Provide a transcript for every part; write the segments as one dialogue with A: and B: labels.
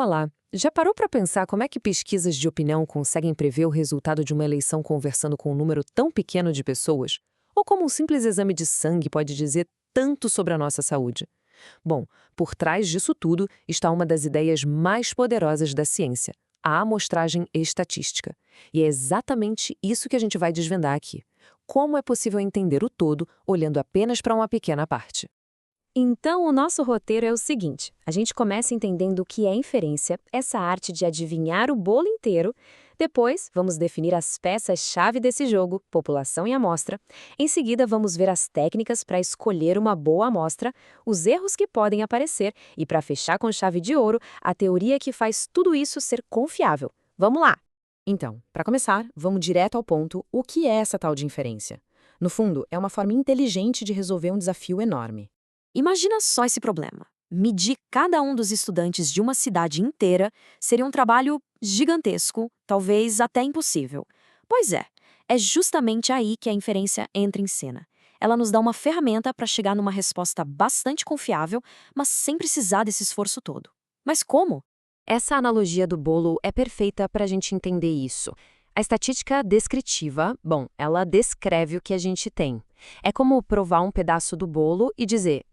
A: Olá, já parou para pensar como é que pesquisas de opinião conseguem prever o resultado de uma eleição conversando com um número tão pequeno de pessoas? Ou como um simples exame de sangue pode dizer tanto sobre a nossa saúde? Bom, por trás disso tudo está uma das ideias mais poderosas da ciência, a amostragem estatística. E é exatamente isso que a gente vai desvendar aqui. Como é possível entender o todo olhando apenas para uma pequena parte?
B: Então, o nosso roteiro é o seguinte: a gente começa entendendo o que é inferência, essa arte de adivinhar o bolo inteiro. Depois, vamos definir as peças-chave desse jogo, população e amostra. Em seguida, vamos ver as técnicas para escolher uma boa amostra, os erros que podem aparecer e, para fechar com chave de ouro, a teoria que faz tudo isso ser confiável. Vamos lá!
C: Então, para começar, vamos direto ao ponto: o que é essa tal de inferência? No fundo, é uma forma inteligente de resolver um desafio enorme.
D: Imagina só esse problema. Medir cada um dos estudantes de uma cidade inteira seria um trabalho gigantesco, talvez até impossível. Pois é justamente aí que a inferência entra em cena. Ela nos dá uma ferramenta para chegar numa resposta bastante confiável, mas sem precisar desse esforço todo. Mas como?
B: Essa analogia do bolo é perfeita para a gente entender isso. A estatística descritiva, bom, ela descreve o que a gente tem. É como provar um pedaço do bolo e dizer,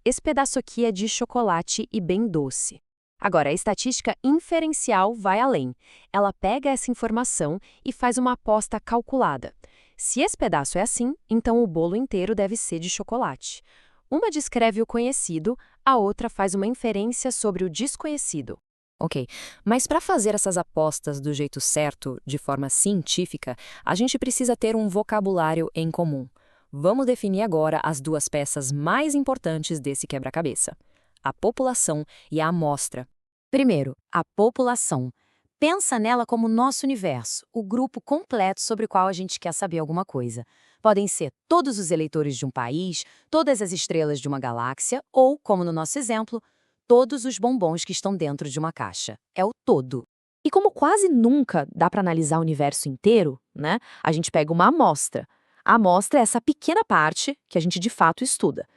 B: esse pedaço aqui é de chocolate e bem doce. Agora, a estatística inferencial vai além. Ela pega essa informação e faz uma aposta calculada. Se esse pedaço é assim, então o bolo inteiro deve ser de chocolate. Uma descreve o conhecido, a outra faz uma inferência sobre o desconhecido.
C: Ok, mas para fazer essas apostas do jeito certo, de forma científica, a gente precisa ter um vocabulário em comum. Vamos definir agora as duas peças mais importantes desse quebra-cabeça: a população e a amostra.
D: Primeiro, a população. Pensa nela como nosso universo, o grupo completo sobre o qual a gente quer saber alguma coisa. Podem ser todos os eleitores de um país, todas as estrelas de uma galáxia ou, como no nosso exemplo, todos os bombons que estão dentro de uma caixa. É o todo. E como quase nunca dá para analisar o universo inteiro, né? A gente pega uma amostra. A amostra é essa pequena parte que a gente de fato estuda.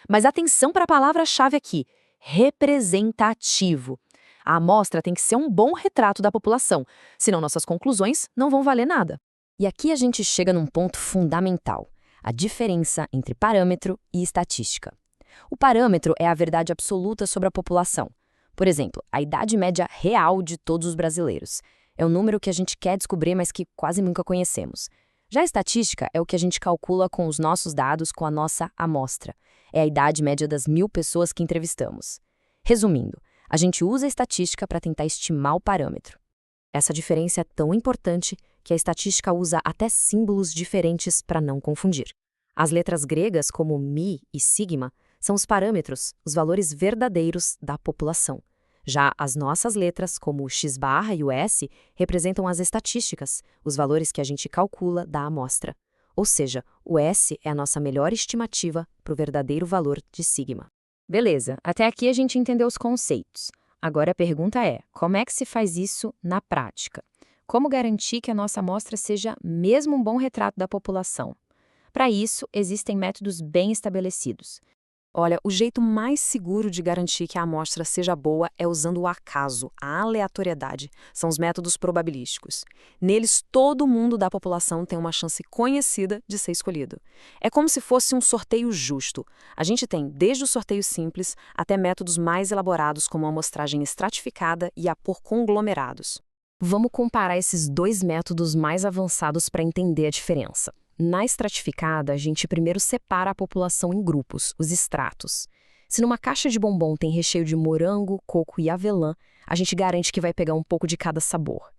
D: Mas atenção para a palavra-chave aqui: representativo. A amostra tem que ser um bom retrato da população, senão nossas conclusões não vão valer nada.
C: E aqui a gente chega num ponto fundamental: a diferença entre parâmetro e estatística. O parâmetro é a verdade absoluta sobre a população. Por exemplo, a idade média real de todos os brasileiros. É um número que a gente quer descobrir, mas que quase nunca conhecemos. Já a estatística é o que a gente calcula com os nossos dados, com a nossa amostra. É a idade média das 1.000 pessoas que entrevistamos. Resumindo, a gente usa a estatística para tentar estimar o parâmetro. Essa diferença é tão importante que a estatística usa até símbolos diferentes para não confundir. As letras gregas, como mi e sigma, são os parâmetros, os valores verdadeiros da população. Já as nossas letras, como o x barra e o s, representam as estatísticas, os valores que a gente calcula da amostra. Ou seja, o s é a nossa melhor estimativa para o verdadeiro valor de sigma.
B: Beleza, até aqui a gente entendeu os conceitos. Agora a pergunta é, como é que se faz isso na prática? Como garantir que a nossa amostra seja mesmo um bom retrato da população? Para isso, existem métodos bem estabelecidos.
C: Olha, o jeito mais seguro de garantir que a amostra seja boa é usando o acaso, a aleatoriedade. São os métodos probabilísticos. Neles, todo mundo da população tem uma chance conhecida de ser escolhido. É como se fosse um sorteio justo. A gente tem desde o sorteio simples até métodos mais elaborados, como a amostragem estratificada e a por conglomerados. Vamos comparar esses dois métodos mais avançados para entender a diferença. Na estratificada, a gente primeiro separa a população em grupos, os estratos. Se numa caixa de bombom tem recheio de morango, coco e avelã, a gente garante que vai pegar um pouco de cada sabor.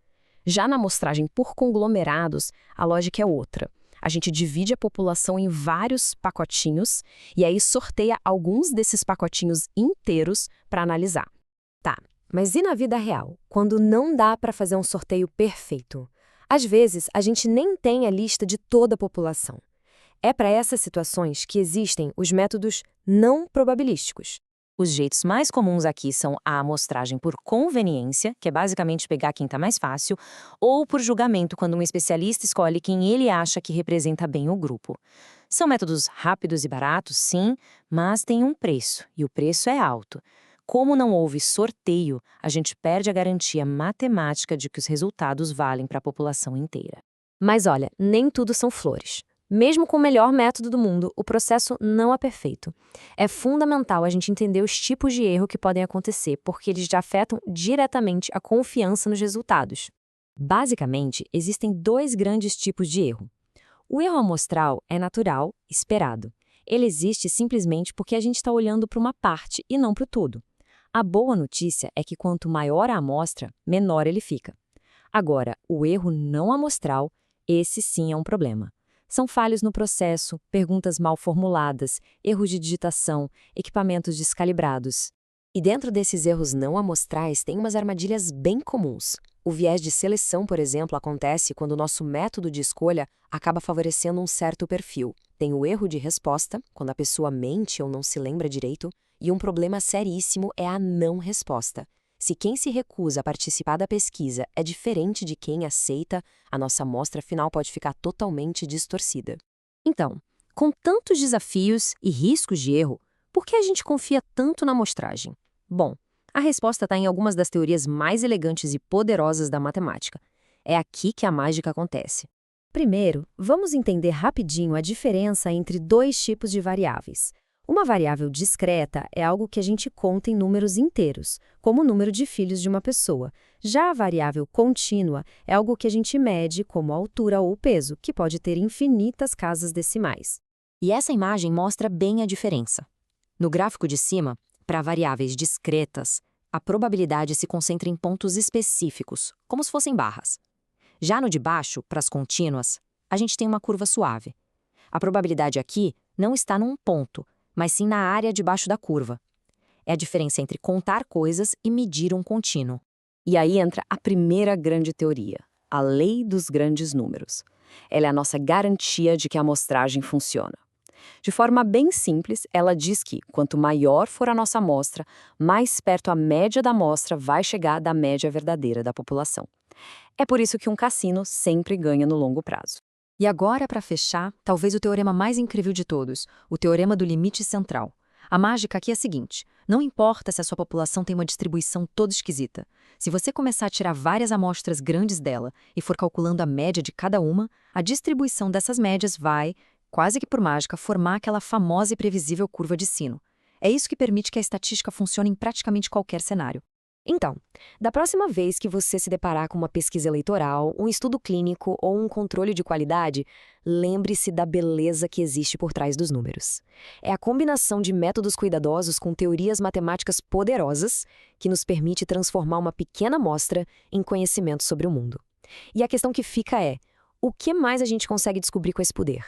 C: Já na amostragem por conglomerados, a lógica é outra. A gente divide a população em vários pacotinhos e aí sorteia alguns desses pacotinhos inteiros para analisar.
B: Tá, mas e na vida real, quando não dá para fazer um sorteio perfeito? Às vezes, a gente nem tem a lista de toda a população. É para essas situações que existem os métodos não probabilísticos.
D: Os jeitos mais comuns aqui são a amostragem por conveniência, que é basicamente pegar quem está mais fácil, ou por julgamento, quando um especialista escolhe quem ele acha que representa bem o grupo. São métodos rápidos e baratos, sim, mas têm um preço, e o preço é alto. como não houve sorteio, a gente perde a garantia matemática de que os resultados valem para a população inteira.
B: Mas olha, nem tudo são flores. Mesmo com o melhor método do mundo, o processo não é perfeito. É fundamental a gente entender os tipos de erro que podem acontecer, porque eles já afetam diretamente a confiança nos resultados. Basicamente, existem dois grandes tipos de erro. O erro amostral é natural, esperado. Ele existe simplesmente porque a gente está olhando para uma parte e não para o todo. A boa notícia é que quanto maior a amostra, menor ele fica. Agora, o erro não amostral, esse sim é um problema. São falhas no processo, perguntas mal formuladas, erros de digitação, equipamentos descalibrados. E dentro desses erros não amostrais tem umas armadilhas bem comuns. O viés de seleção, por exemplo, acontece quando o nosso método de escolha acaba favorecendo um certo perfil. Tem o erro de resposta, quando a pessoa mente ou não se lembra direito, e um problema seríssimo é a não resposta. Se quem se recusa a participar da pesquisa é diferente de quem aceita, a nossa amostra final pode ficar totalmente distorcida. Então, com tantos desafios e riscos de erro, por que a gente confia tanto na amostragem? Bom, a resposta está em algumas das teorias mais elegantes e poderosas da matemática. É aqui que a mágica acontece. Primeiro, vamos entender rapidinho a diferença entre dois tipos de variáveis. Uma variável discreta é algo que a gente conta em números inteiros, como o número de filhos de uma pessoa. Já a variável contínua é algo que a gente mede, como a altura ou o peso, que pode ter infinitas casas decimais.
D: E essa imagem mostra bem a diferença. No gráfico de cima, para variáveis discretas, a probabilidade se concentra em pontos específicos, como se fossem barras. Já no de baixo, para as contínuas, a gente tem uma curva suave. A probabilidade aqui não está num ponto, mas sim na área debaixo da curva. É a diferença entre contar coisas e medir um contínuo. E aí entra a primeira grande teoria, a lei dos grandes números. Ela é a nossa garantia de que a amostragem funciona. De forma bem simples, ela diz que, quanto maior for a nossa amostra, mais perto a média da amostra vai chegar da média verdadeira da população. É por isso que um cassino sempre ganha no longo prazo.
A: E agora, para fechar, talvez o teorema mais incrível de todos, o teorema do limite central. A mágica aqui é a seguinte: não importa se a sua população tem uma distribuição toda esquisita. Se você começar a tirar várias amostras grandes dela e for calculando a média de cada uma, a distribuição dessas médias vai, quase que por mágica, formar aquela famosa e previsível curva de sino. É isso que permite que a estatística funcione em praticamente qualquer cenário.
B: Então, da próxima vez que você se deparar com uma pesquisa eleitoral, um estudo clínico ou um controle de qualidade, lembre-se da beleza que existe por trás dos números. É a combinação de métodos cuidadosos com teorias matemáticas poderosas que nos permite transformar uma pequena amostra em conhecimento sobre o mundo. E a questão que fica é: o que mais a gente consegue descobrir com esse poder?